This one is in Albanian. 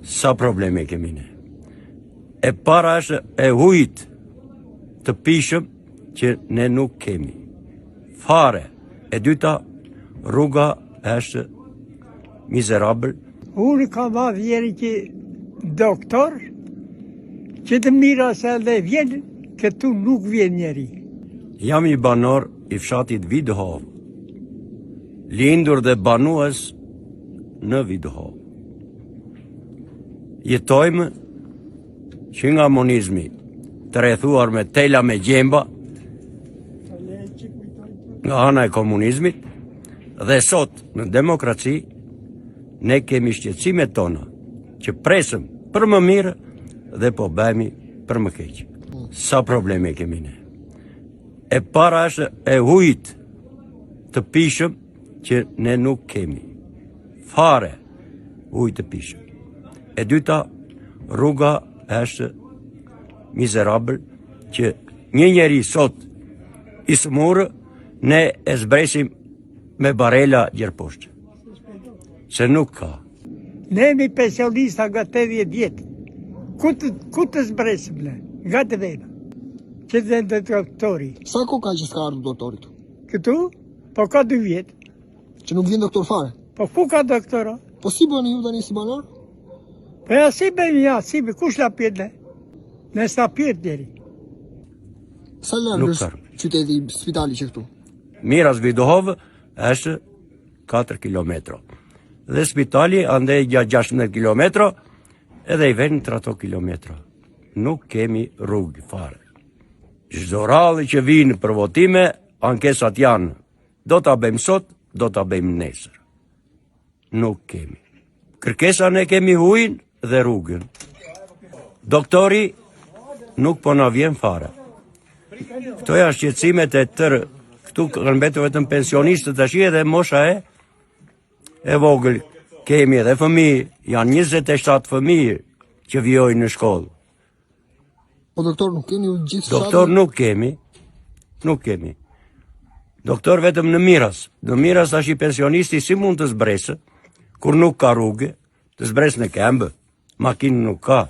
Sa probleme kemi ne. E para është e ujit të pishëm që ne nuk kemi. Fare. E dyta, rruga është mizerabël. Unë ka ma vjeri që doktor, që të mira se dhe vjen, këtu nuk vjen njeri. Jam i banor i fshatit Vidhov, lindur dhe banues në Vidhov. Jetojmë që nga monizmi, të rrethuar me tela me gjemba, nga ana e komunizmit, dhe sot në demokraci, ne kemi shqetësimet tona, që presëm për më mirë dhe po bëhemi për më keq. Sa probleme kemi ne. E para është e ujit të pishëm që ne nuk kemi. Fare ujit të pishëm. E dyta, rruga është mizerabël që një njeri sot i smurë, ne e zbresim me barela gjerposhtë. Se nuk ka. Ne jemi pensionista nga 80 vjetë. Ku të zbresim ne? Nga të vena. Që të dhe doktori. Sa ko ka që s'ka ardhur doktori këtu? Këtu? Po ka 2 vjetë. Që nuk vjen doktor fare? Po ku ka doktora? Po si bëni ju tani si banar? Po ja si bëni ja, si bëni, kush la pjetë ne? Ne s'na pjetë deri. Sa larg është qyteti spitali që këtu? Miras Vidhov është 4 kilometro. Dhe spitali andej gjatë 16 kilometro, edhe i vend 3 kilometro. Nuk kemi rrugë fare. Çdo ralli që vinë për votime, ankesat janë. Do ta bëjmë sot, do ta bëjmë nesër. Nuk kemi. Kërkesa ne kemi ujin dhe rrugën. Doktori nuk po na vjen fare. Këto janë shqetësimet e tërë. Këtu kanë mbetur vetëm pensionistët tash edhe mosha e vogël. Kemi edhe fëmijë, janë 27 fëmijë që vijojnë në shkollë. Po doktor nuk keni gjithë Doktor nuk kemi. Nuk kemi. Doktor vetëm në Miras. Në Miras tash i pensionisti si mund të zbresë, kur nuk ka rrugë, të zbresë në këmbë, makinë nuk ka.